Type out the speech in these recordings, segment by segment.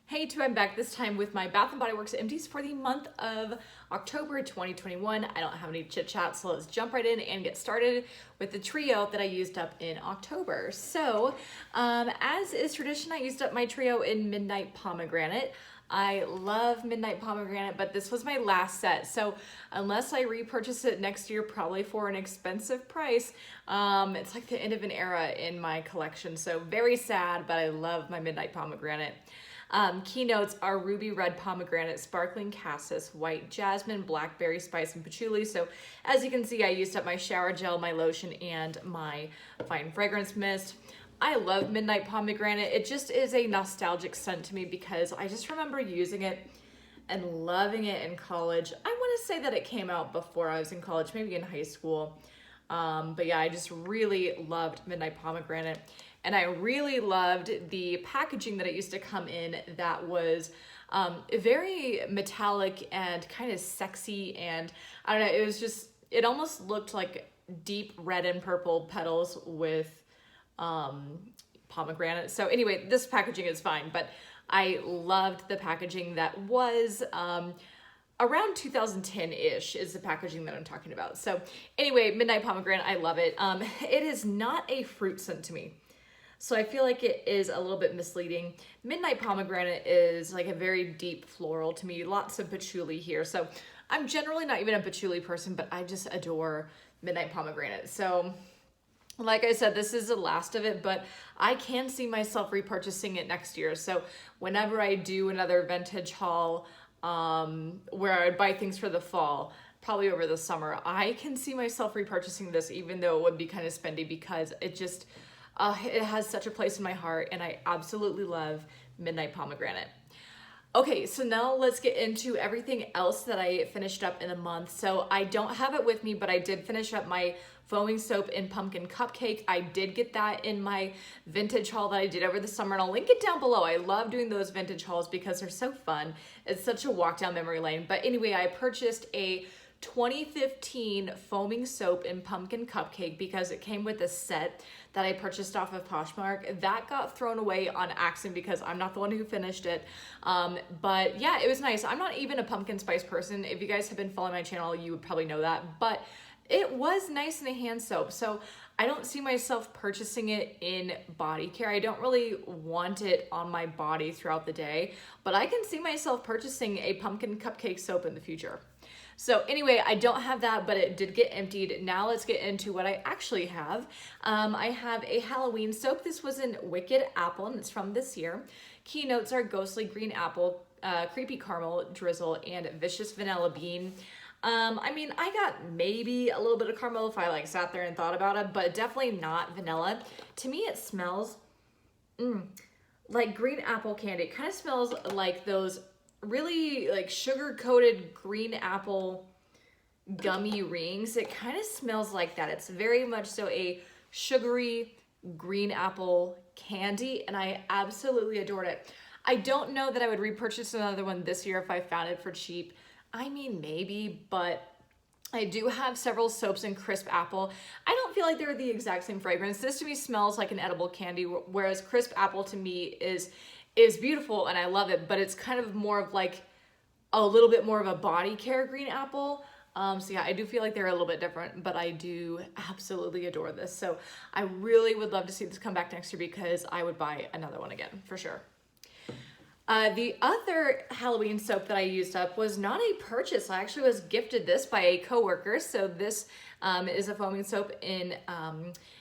Hey, I'm back this time with my Bath & Body Works empties for the month of October 2021. I don't have any chit chat, so let's jump right in and get started with the trio that I used up in October. So, as is tradition, I used up my trio in Midnight Pomegranate. I love Midnight Pomegranate, but this was my last set. So unless I repurchase it next year, probably for an expensive price, it's like the end of an era in my collection. So very sad, but I love my Midnight Pomegranate. Keynotes are Ruby Red Pomegranate, Sparkling Cassis, White Jasmine, Blackberry Spice, and Patchouli. So as you can see, I used up my shower gel, my lotion, and my fine fragrance mist. I love Midnight Pomegranate. It just is a nostalgic scent to me because I just remember using it and loving it in college. I want to say that it came out before I was in college, maybe in high school. But yeah, I just really loved Midnight Pomegranate. And I really loved the packaging that it used to come in that was very metallic and kind of sexy. And I don't know, it was just, it almost looked like deep red and purple petals with pomegranate. So anyway, this packaging is fine, but I loved the packaging that was around 2010-ish is the packaging that I'm talking about. So anyway, Midnight Pomegranate, I love it. It is not a fruit scent to me, so I feel like it is a little bit misleading. Midnight Pomegranate is like a very deep floral to me, lots of patchouli here. So I'm generally not even a patchouli person, but I just adore Midnight Pomegranate. So like I said, this is the last of it, but I can see myself repurchasing it next year. So whenever I do another vintage haul where I would buy things for the fall, probably over the summer, I can see myself repurchasing this, even though it would be kind of spendy, because it just, it has such a place in my heart, and I absolutely love Midnight Pomegranate. Okay, so now let's get into everything else that I finished up in a month. So I don't have it with me, but I did finish up my foaming soap in Pumpkin Cupcake. I did get that in my vintage haul that I did over the summer, and I'll link it down below. I love doing those vintage hauls because they're so fun. It's such a walk down memory lane. But anyway, I purchased a 2015 foaming soap in Pumpkin Cupcake because it came with a set that I purchased off of Poshmark. That got thrown away on accident because I'm not the one who finished it. But yeah, it was nice. I'm not even a pumpkin spice person. If you guys have been following my channel, you would probably know that. But it was nice in a hand soap. So I don't see myself purchasing it in body care. I don't really want it on my body throughout the day, but I can see myself purchasing a Pumpkin Cupcake soap in the future. So anyway, I don't have that, but it did get emptied. Now let's get into what I actually have. I have a Halloween soap. This was in Wicked Apple, and it's from this year. Keynotes are Ghostly Green Apple, Creepy Caramel Drizzle, and Vicious Vanilla Bean. I mean, I got maybe a little bit of caramel if I like sat there and thought about it, but definitely not vanilla. To me, it smells like green apple candy. It kind of smells like those really like sugar-coated green apple gummy rings. It kind of smells like that. It's very much so a sugary green apple candy, and I absolutely adored it. I don't know that I would repurchase another one this year if I found it for cheap. I mean, maybe, but I do have several soaps in Crisp Apple. I don't feel like they're the exact same fragrance. This to me smells like an edible candy, whereas Crisp Apple to me is beautiful and I love it, but it's kind of more of like a little bit more of a body care green apple. So yeah, I do feel like they're a little bit different, but I do absolutely adore this. So I really would love to see this come back next year because I would buy another one again for sure. The other Halloween soap that I used up was not a purchase. I actually was gifted this by a coworker. So this is a foaming soap in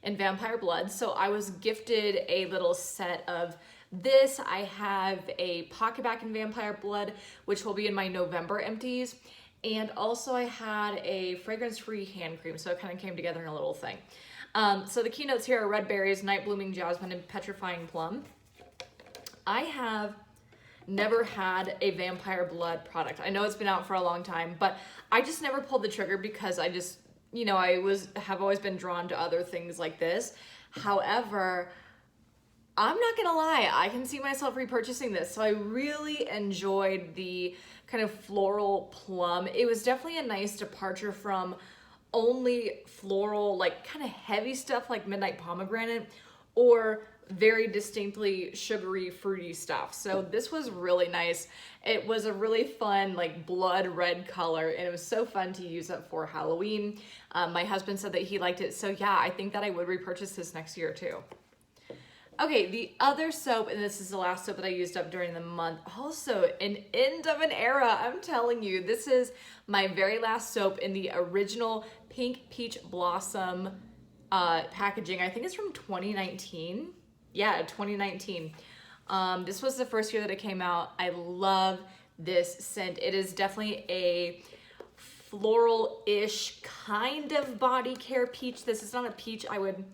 Vampire Blood. So I was gifted a little set of this. I have a Pocket Back in Vampire Blood, which will be in my November empties. And also I had a fragrance-free hand cream. So it kind of came together in a little thing. So the keynotes here are Red Berries, Night Blooming Jasmine, and Petrifying Plum. I have never had a Vampire Blood product. I know it's been out for a long time, but I just never pulled the trigger because I just, you know, have always been drawn to other things like this. However, I'm not gonna lie, I can see myself repurchasing this. So I really enjoyed the kind of floral plum. It was definitely a nice departure from only floral, like kind of heavy stuff like Midnight Pomegranate, or very distinctly sugary, fruity stuff. So this was really nice. It was a really fun, like blood red color, and it was so fun to use it for Halloween. My husband said that he liked it, so yeah, I think that I would repurchase this next year too. Okay, the other soap, and this is the last soap that I used up during the month, also an end of an era, I'm telling you. This is my very last soap in the original Pink Peach Blossom packaging. I think it's from 2019. Yeah, 2019. This was the first year that it came out. I love this scent. It is definitely a floral-ish kind of body care peach. This is not a peach I would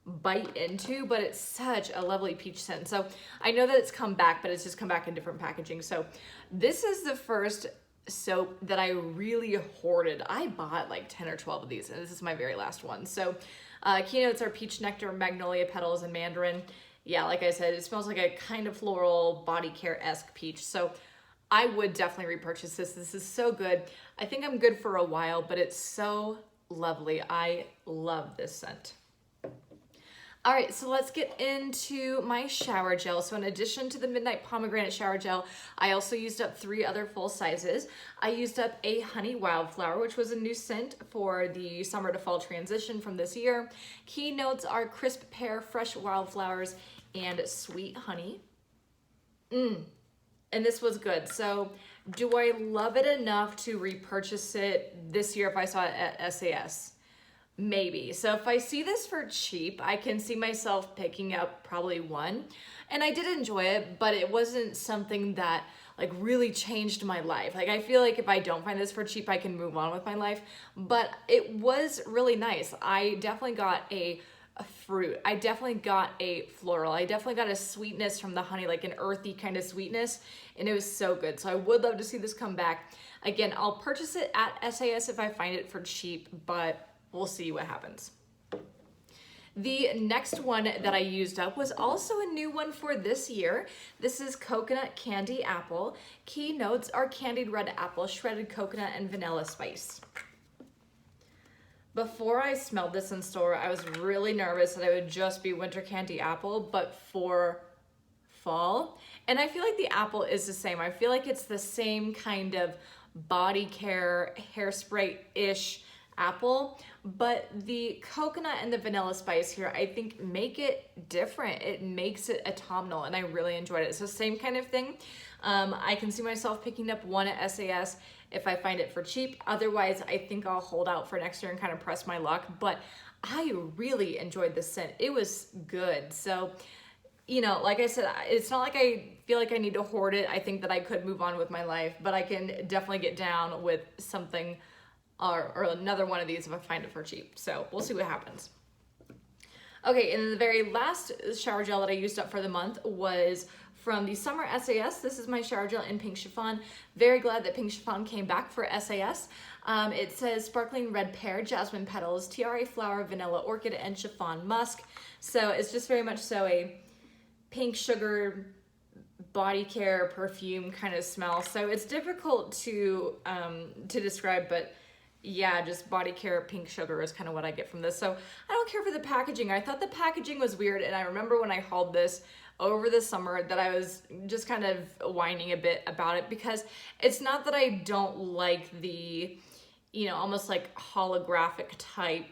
bite into, but it's such a lovely peach scent. So I know that it's come back, but it's just come back in different packaging. So this is the first soap that I really hoarded. I bought like 10 or 12 of these, and this is my very last one. So keynotes are peach nectar, magnolia petals, and mandarin. Yeah, like I said, it smells like a kind of floral body care-esque peach. So I would definitely repurchase this. This is so good. I think I'm good for a while, but it's so lovely. I love this scent. All right, so let's get into my shower gel. So in addition to the Midnight Pomegranate shower gel, I also used up 3 other full sizes. I used up a Honey Wildflower, which was a new scent for the summer to fall transition from this year. Key notes are crisp pear, fresh wildflowers, and sweet honey. And this was good. So do I love it enough to repurchase it this year if I saw it at SAS? Maybe. So if I see this for cheap, I can see myself picking up probably one. And I did enjoy it, but it wasn't something that like really changed my life. Like I feel like if I don't find this for cheap, I can move on with my life. But it was really nice. I definitely got a fruit. I definitely got a floral. I definitely got a sweetness from the honey, like an earthy kind of sweetness. And it was so good. So I would love to see this come back. Again, I'll purchase it at SAS if I find it for cheap, but we'll see what happens. The next one that I used up was also a new one for this year. This is Coconut Candy Apple. Key notes are candied red apple, shredded coconut, and vanilla spice. Before I smelled this in store, I was really nervous that it would just be winter candy apple, but for fall. And I feel like the apple is the same. I feel like it's the same kind of body care, hairspray-ish apple, but the coconut and the vanilla spice here, I think make it different. It makes it autumnal, and I really enjoyed it. It's the same kind of thing. I can see myself picking up one at SAS if I find it for cheap. Otherwise, I think I'll hold out for next year and kind of press my luck, but I really enjoyed this scent. It was good. So, you know, like I said, it's not like I feel like I need to hoard it. I think that I could move on with my life, but I can definitely get down with something or another one of these if I find it for cheap. So we'll see what happens. Okay, and the very last shower gel that I used up for the month was from the summer SAS. This is my shower gel in Pink Chiffon. Very glad that Pink Chiffon came back for SAS. It says sparkling red pear, jasmine petals, tiare flower, vanilla orchid, and chiffon musk. So it's just very much so a pink sugar body care perfume kind of smell. So it's difficult to describe, but yeah, just body care pink sugar is kind of what I get from this. So I don't care for the packaging. I thought the packaging was weird, and I remember when I hauled this over the summer that I was just kind of whining a bit about it, because it's not that I don't like the, you know, almost like holographic type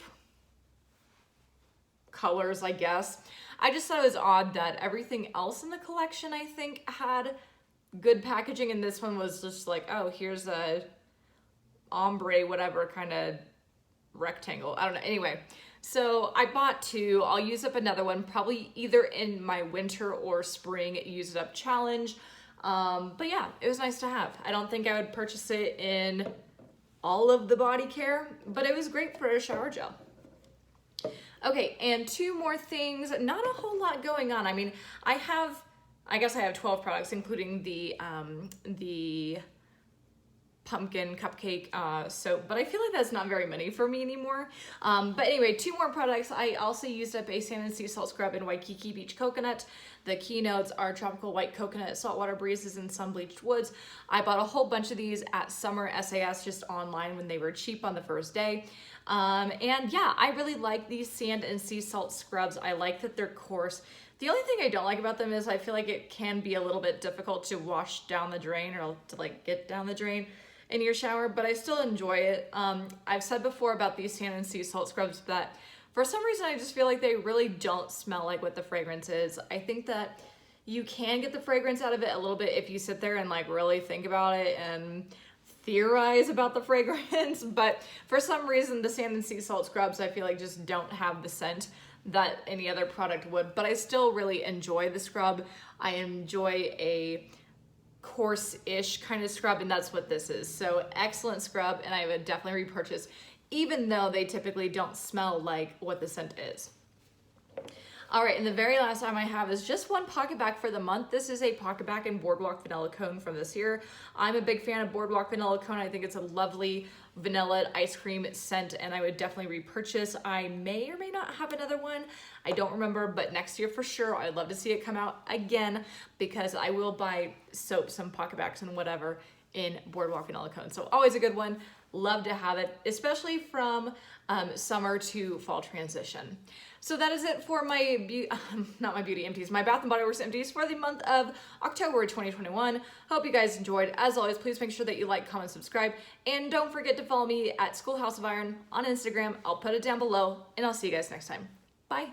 colors, I guess. I just thought it was odd that everything else in the collection, I think, had good packaging, and this one was just like, oh, here's a ombre whatever kind of rectangle. I don't know. Anyway, so I bought 2. I'll use up another one probably either in my winter or spring use it up challenge. But yeah, it was nice to have. I don't think I would purchase it in all of the body care, but it was great for a shower gel. Okay, and 2 more things. Not a whole lot going on. I mean, I guess I have 12 products, including the pumpkin cupcake soap, but I feel like that's not very many for me anymore. But anyway, 2 more products. I also used up a Sand and Sea Salt Scrub in Waikiki Beach Coconut. The keynotes are tropical white coconut, saltwater breezes, and sun-bleached woods. I bought a whole bunch of these at Summer SAS just online when they were cheap on the first day. And yeah, I really like these Sand and Sea Salt Scrubs. I like that they're coarse. The only thing I don't like about them is I feel like it can be a little bit difficult to wash down the drain or to like get down the drain in your shower, but I still enjoy it. I've said before about these sand and sea salt scrubs that for some reason I just feel like they really don't smell like what the fragrance is. I think that you can get the fragrance out of it a little bit if you sit there and like really think about it and theorize about the fragrance, but for some reason the sand and sea salt scrubs I feel like just don't have the scent that any other product would, but I still really enjoy the scrub. I enjoy a coarse-ish kind of scrub, and that's what this is. So excellent scrub, and I would definitely repurchase, even though they typically don't smell like what the scent is. All right, and the very last item I have is just one pocket back for the month. This is a pocket back in Boardwalk Vanilla Cone from this year. I'm a big fan of Boardwalk Vanilla Cone. I think it's a lovely vanilla ice cream scent, and I would definitely repurchase. I may or may not have another one. I don't remember, but next year for sure. I'd love to see it come out again because I will buy soaps and pocket backs and whatever in Boardwalk Vanilla Cone. So always a good one. Love to have it, especially from summer to fall transition. So that is it for my, not my beauty empties, my Bath & Body Works empties for the month of October 2021. Hope you guys enjoyed. As always, please make sure that you like, comment, subscribe, and don't forget to follow me at Schoolhouse of Iron on Instagram. I'll put it down below, and I'll see you guys next time. Bye.